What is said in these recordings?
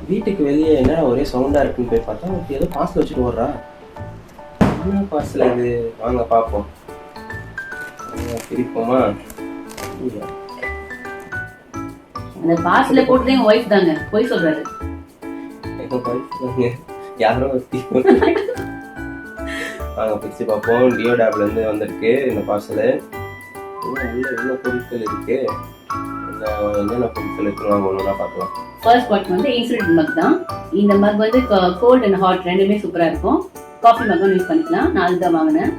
வீட்டுக்கு வெளியே என்ன ஒரே சவுண்டா இருக்குன்னு போய் பார்த்தா ஏதோ பார்சல் வச்சுட்டு ஓடுறா. என்ன பார்சல் இது? வாங்க பார்ப்போம். பிரிப்போமா? அந்த பார்சல போட்டு என் ஒய்ஃப் தாங்க போய் சொல்றாரு. யாரோ வாங்க பிரிச்சு பார்ப்போம். டியோடாப்ல இருந்து வந்திருக்கு இந்த பார்சலு. என்ன பொருட்கள் இருக்கு, என்னென்ன பொருட்கள் இருக்குன்னு வாங்க ஒண்ணா பார்க்கலாம். ஃபர்ஸ்ட் பாட் வந்து இன்சுலின் மக் தான். இந்த மக் வந்து கோல்ட் அண்ட் ஹாட் ரெண்டுமே சூப்பரா இருக்கும். காஃபி மக்கும் யூஸ் பண்ணிக்கலாம். நான் அதுதான் வாங்கினேன்.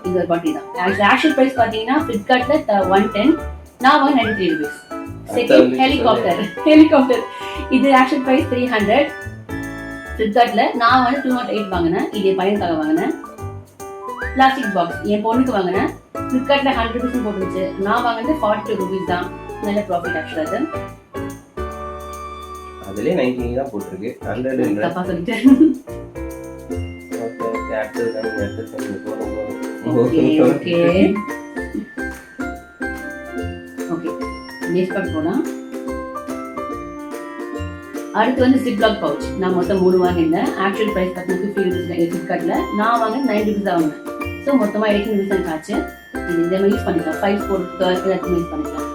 இது ஒரு பாட்டி தான். ஆக்சுவல் பிரைஸ் பாத்தீங்கன்னா ஃபிளிப்கார்ட்ல 110, நான் வாங்க 93 rupees. செகண்ட் ஹெலிகாப்டர் இது ஆக்சுவல் பிரைஸ் 300. ஃபிளிப்கார்ட்ல நான் வந்து 208 வாங்கினேன். இது என் பையனுக்காக வாங்கினேன். பிளாஸ்டிக் பாக்ஸ் என் பொண்ணுக்கு வாங்கினேன். ஃபிளிப்கார்ட்ல 100 rupees போட்டுருச்சு. நான் வாங்கினது 42 rupees தான். நல்ல ப்ராஃபிட் ஆக்சுவலா அது. அதுலயே 90 தான் போட்டுருக்கு. 100 இல்ல. தப்பா சொல்லிட்டேன். ஓகே அடுத்து ஓகே நெக்ஸ்ட் பார்ட் போலாம். அடுத்து வந்து சிப்லாக் பவுச். நான் மொத்தம் 3 வாங்கினேன். ஆக்சுவல் பிரைஸ் பார்த்தீங்கன்னா 50 rupees ஃபிளிப்கார்ட்ல. நான் வாங்கினது 90 rupees தான் வாங்கினேன். ஸோ மொத்தமா 18 rupees தான் காச்சு. இது இந்த மாதிரி யூஸ் பண்ணிக்கலாம். 5 4 எல்லாத்தையும் யூஸ் பண்ணிக்கலாம்.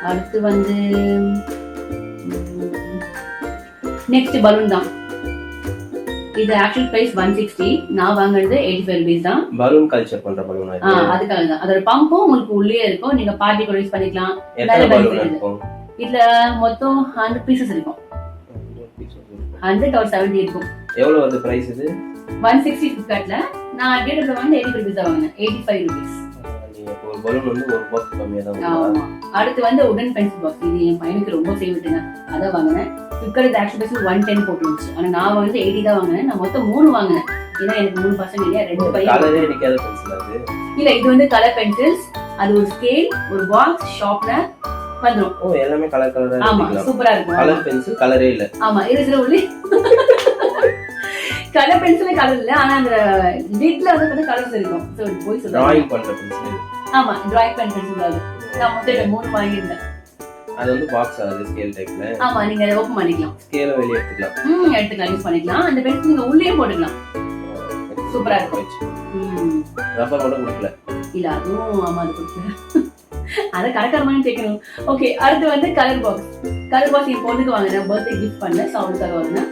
அடுத்து வந்து நெக்ஸ்ட் பலூன் தான். இது ஆக்சுவல் பிரைஸ் 160, நான் வாங்குறது 85 rupees தான். பலூன் கல்ச்சர் பண்ற பலூன் அதுக்காக தான். அதோட பம்பும் உங்களுக்கு உள்ளே இருக்கும். நீங்க பார்ட்டி கூட யூஸ் பண்ணிக்கலாம். இதுல மொத்தம் 100 pieces இருக்கும். 100 or 70 இருக்கும். எவ்வளவு வருது பிரைஸ் இது? 160 ஃபிளிப்கார்ட்ல. நான் டியோட வாங்குனது 85 rupees தான் வாங்குனேன். 85 rupees. ஒரு பலூன் வந்து ஒரு பாக்ஸ் கம்மியா தான் வரும். அடுத்து வந்து உடன் பென்சில் பாக்ஸ். இது என் பையனுக்கு ரொம்ப ஃபேவரட்ங்க. அத வாங்குனேன். ஃபிளிப்கார்ட் ஆக்சுவல் பிரைஸ் 110 போட்டுருந்துச்சு. ஆனா நான் வந்து 80 தான் வாங்குனேன். நான் மொத்தம் 3 வாங்குனேன். ஏன்னா எனக்கு 3 பசங்க இல்லையா, 2 பையன். கலரே அடிக்காத பென்சில் அது இல்ல, இது வந்து கலர் பென்சில்ஸ். அது ஒரு ஸ்கேல், ஒரு பாக்ஸ், ஷார்ப்னர் வந்துரும். ஓ எல்லாமே கலர் கலரா ஆமா சூப்பரா இருக்கும். கலர் பென்சில் கலரே இல்ல. ஆமா இதுல உள்ளே கலர் பென்சிலே கலர் இல்ல. ஆனா அந்த லிட்ல வந்து கலர்ஸ் இருக்கும். சோ போய் சொல்றேன். டிராயிங் பண்ற பென்சில். ஆமா டிராயிங் பென்சில் அது. நான் மொத்தம் 3 வாங்கிட்டேன். அது வந்து பாக்ஸ் அது ஸ்கேல் டைப்ல. ஆமா நீங்க அதை ஓபன் பண்ணிக்கலாம். ஸ்கேலை வெளிய எடுத்துக்கலாம். எடுத்துக்கலாம், யூஸ் பண்ணிக்கலாம். அந்த பென்சில் நீங்க உள்ளே போட்டுக்கலாம். சூப்பரா இருக்கும். ரப்பர் கூட கொடுக்கல. இல்ல அதுவும் ஆமா அது கொடுக்கல. அத கரெக்டானு கேட்கணும். ஓகே அடுத்து வந்து கலர் பாக்ஸ். கலர் பாக்ஸ் என் பொண்ணுக்கு வாங்கினேன். பர்த்டே கிஃப்ட் பண்ணேன். ஸோ அவளுக்காக வாங்கினேன்.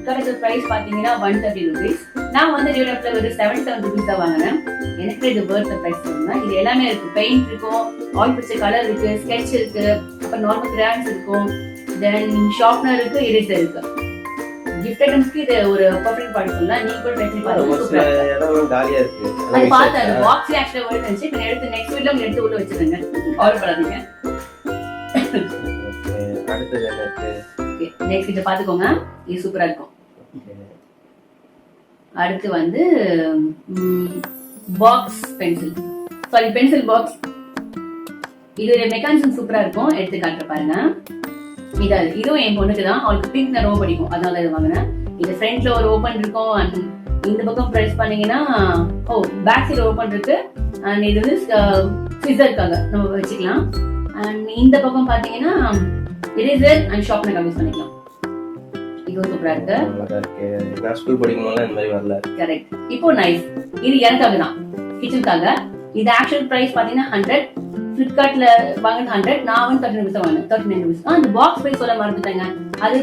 கரெக்ட் பிரைஸ் பாத்தீங்கன்னா 130 rupees. நான் வந்து டியோடாப்ல ஒரு 77 rupees தான் வாங்கினேன். எனக்கு இது வர்த் பிரைஸ் சொன்னேன். இது எல்லாமே இருக்கு. பெயிண்ட் இருக்கும், ஆயில் பிச்ச கலர் இருக்கு, ஸ்கெட்ச் இருக்கு, அப்புறம் நார்மல் கிராஃப்ட்ஸ் இருக்கும், தென் ஷார்ப்னர் இருக்கு, எரேசர் இருக்கு. கிஃப்ட் ஐட்டம்ஸ்க்கு இது ஒரு பர்ஃபெக்ட் பார்ட் சொல்லலாம். நீங்க கூட ட்ரை பண்ணி பாருங்க. சூப்பரா இருக்கு. காலியா இருக்கு. அது பார்த்தா அந்த பாக்ஸ் ஆக்சுவலா வர இருந்துச்சு. இப்போ எடுத்து நெக்ஸ்ட் வீடியோல உங்க எடுத்து உள்ள வச்சிருங்க. ஆர்டர் பண்ணாதீங்க. ஓகே அடுத்து என்ன இருக்கு? ஓகே நெக்ஸ்ட் இத பாத்துக்கோங்க. இது சூப்பரா இருக்கும். அடுத்து வந்து box pencil. Sorry pencil box. இது மெக்கானிசம் சூப்பரா இருக்கும். எடுத்து காட்டுற பாருங்க. இதுவும் என் பொண்ணுக்கு தான். அவளுக்கு பிங்க் ரொம்ப பிடிக்கும். அதனால இதை வாங்கினேன். இது ஃப்ரண்ட்ல ஒரு ஓபன் இருக்கும். அண்ட் இந்த பக்கம் பிரஸ் பண்ணீங்கன்னா பேக் சைடு ஓபன் இருக்கு. அண்ட் இது வந்து சிசருக்காக நம்ம வச்சுக்கலாம். அண்ட் இந்த பக்கம் பாத்தீங்கன்னா எரேசர் அண்ட் ஷார்ப்னர் யூஸ் பண்ணிக்கலாம். இது சூப்பரா இருக்கு. நான் ஸ்கூல் படிக்கும்போது இந்த மாதிரி வரல. கரெக்ட். இப்போ நைஃப். இது எனக்காக தான், கிச்சனுக்காக. இது ஆக்சுவல் பிரைஸ் பாத்தீங்கன்னா 100. ஃபிளிப்கார்ட்ல வாங்கினது 100. நான் வந்து 39 rupees வாங்கினேன். 39 rupees. அந்த பாக்ஸ் பிரைஸ் சொல்ல மறந்துட்டேங்க. அது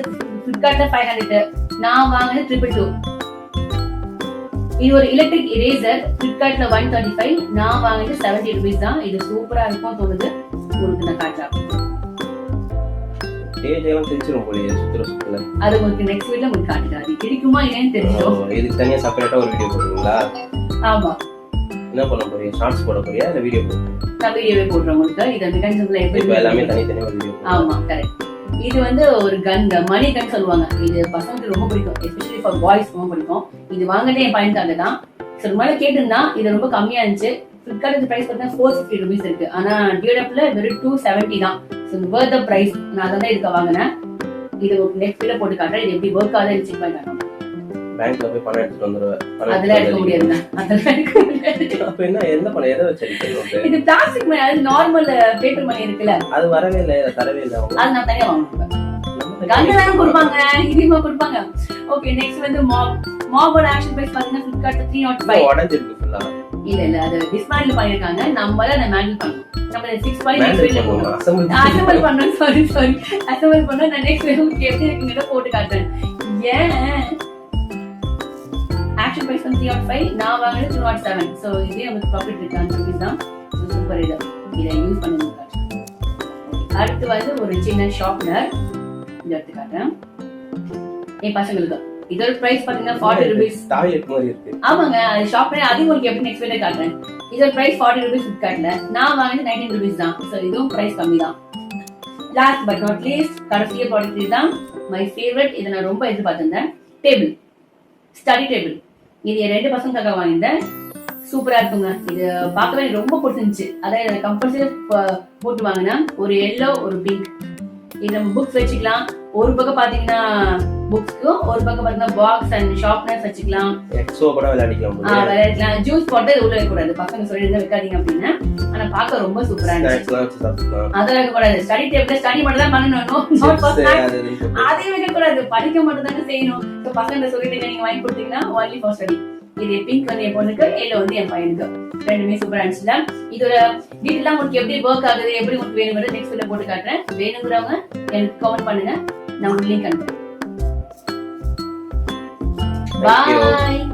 ஃபிளிப்கார்ட்ல 500. நான் வாங்கினது 222. இது ஒரு எலக்ட்ரிக் எரேசர். ஃபிளிப்கார்ட்ல 135. நான் வாங்கினது 70 rupees தான். இது சூப்பரா இருக்கும் தோணுது. உங்களுக்கு நான் காட்டுறேன். டேஜெல்லாம் தெரிஞ்சிரும் போலயே சுத்துற. அது உங்களுக்கு நெக்ஸ்ட் வீடியோல உங்களுக்கு காட்டுறேன். அது கிடைக்குமா இல்லைன்னு தெரிஞ்சிரும். இதுக்கு தனியா செப்பரேட்டா ஒரு வீடியோ போடுவீங்களா? ஆமா. என்ன பண்ண போறீங்க? ஷார்ட்ஸ் போட போறியா இல்ல வீடியோ போடுறீங்க? நான் வீடியோவே போடுறேன் உங்களுக்கு. இது மெக்கானிசம்ல இப்போ எல்லாமே தனித்தனியா வீடியோ. ஆமா கரெக்ட். இது வந்து ஒரு கன், மணி கன் சொல்லுவாங்க. இது பசங்களுக்கு ரொம்ப பிடிக்கும். எஸ்பெஷலி ஃபார் பாய்ஸ் ரொம்ப பிடிக்கும். இது வாங்கினதே என் பையனுக்காக தான். சரி மேல கேட்டிருந்தா இது ரொம்ப கம்மியா இருந்துச்சு. ஃபிளிப்கார்ட் பிரைஸ் பார்த்தா 450 rupees இருக்கு. ஆனா டியோடாப்ல வெறும் 270 தான். So worth the price. நான் அதான் இதுக்கு வாங்கினேன். இது நெக்ஸ்ட் வீடியோ போட்டு காட்டுறேன். இது எப்படி ஒர்க் ஆகுதுன்னு செக் பண்ணி காட்டுறேன். பேங்க்ல போய் பணம் எடுத்துட்டு வந்துருவேன். அதெல்லாம் எடுக்க முடியாது. அதெல்லாம் எடுக்க முடியாது. அப்ப என்ன பண்ண எதை வச்சிருக்கீங்க? இது பிளாஸ்டிக் மணி. அது நார்மல் பேப்பர் மணி இருக்குல்ல, அது வரவே இல்ல, தரவே இல்ல. அது நான் தனியா வாங்குவேன். நம்ம கண்ணெல்லாம் கொடுப்பாங்க, இதுமா கொடுப்பாங்க. ஓகே, நெக்ஸ்ட் வந்து மாபோட ஆக்ஷன் பிரைஸ் பாத்தீங்கன்னா Flipkart 305. உடைஞ்சிருக்கு ஃபுல்லா. இல்ல அது டிஸ்மேண்டில் பண்ணிருக்காங்க. நம்மள அதை மேண்டில் பண்ணணும். நம்ம 6 பாயிண்ட் நெக்ஸ்ட் வீடியோல போடுவோம். அசெம்பிள் பண்ணனும். சாரி அசெம்பிள் பண்ணா நான் நெக்ஸ்ட் வீடியோல எப்படி இருக்குங்கறத போட்டு காட்டுறேன். ஏன் ஆக்ஷன் பிரைஸ் 305, நான் வாங்குனது 207. சோ இதே நமக்கு ப்ராஃபிட் ரிட்டர்ன் ருபீஸ் தான். சூப்பர் இத யூஸ் பண்ணுங்க. அடுத்து வந்து ஒரு சின்ன ஷார்ப்னர் இத எடுத்து காட்டுறேன். பசங்களுக்கு இதோட பிரைஸ் பாத்தீங்கன்னா 40 ரூபீஸ். டாய்லெட் மாதிரி இருக்கு. ஆமாங்க, அது ஷாப்ல அது உங்களுக்கு எப்படி நெக்ஸ்ட் வீடியோ காட்டுறேன். இதோட பிரைஸ் 40 ரூபீஸ் Flipkartல. நான் வாங்குனது 19 ரூபீஸ் தான். சோ இதுவும் பிரைஸ் கம்மி தான். லாஸ்ட் பட் நாட் லீஸ்ட் கடைசிய ப்ராடக்ட் இதுதான் மை ஃபேவரட். இத நான் ரொம்ப எதிர்பார்த்திருந்தேன். Table, study table. இது என் 2 பசங்களுக்காக வாங்கினேன். சூப்பரா இருக்குங்க. இது பார்க்கவே எனக்கு ரொம்ப பிடிச்சிருந்துச்சு. அதாவது கம்பல்சரி போட்டு வாங்கினா ஒரு எல்லோ ஒரு பிங்க். இது நம்ம புக்ஸ் வச்சுக்கலாம். ஒரு பக்கம் பாத்தீங்கன்னா புக்ஸ்க்கும், ஒரு பக்கம் பாத்தீங்கன்னா பாக்ஸ் அண்ட் ஷார்ப்னர்ஸ் வச்சுக்கலாம். எக்ஸோ கூட விளையாடிக்கலாம். விளையாடலாம். ஜூஸ் போட்டு உள்ள வைக்க கூடாது. பசங்க சொல்லி வைக்காதீங்க அப்படின்னு. ஆனா பார்க்க ரொம்ப சூப்பரா இருந்துச்சு. அதெல்லாம் கூடாது. ஸ்டடி டேபிள்ல ஸ்டடி மட்டும் தான் பண்ணணும். அதையும் வைக்க கூடாது. படிக்க மட்டும் தானே செய்யணும். பசங்க சொல்லிட்டு நீங்க வாங்கி கொடுத்தீங்கன்னா ஒன்லி ஃபார் ஸ்டடி. இது பிங்க் வந்து என் பொண்ணுக்கு, எல்லோ வந்து என் பையனுக்கு. ரெண்டுமே சூப்பரா இருந்துச்சுல. இதோட டீட்டெயிலா உங்களுக்கு எப்படி ஒர்க் ஆகுது, எப்படி உங்களுக்கு வேணுங்கிறது நெக்ஸ்ட் வீடியோல போட்டு காட்டுறேன். வேணுங்கிறவங்க எனக்கு கமெண்ட் பண்ணுங்க. நான் உங்களுக்கு லிங்க் அனுப்புறேன். பாய்.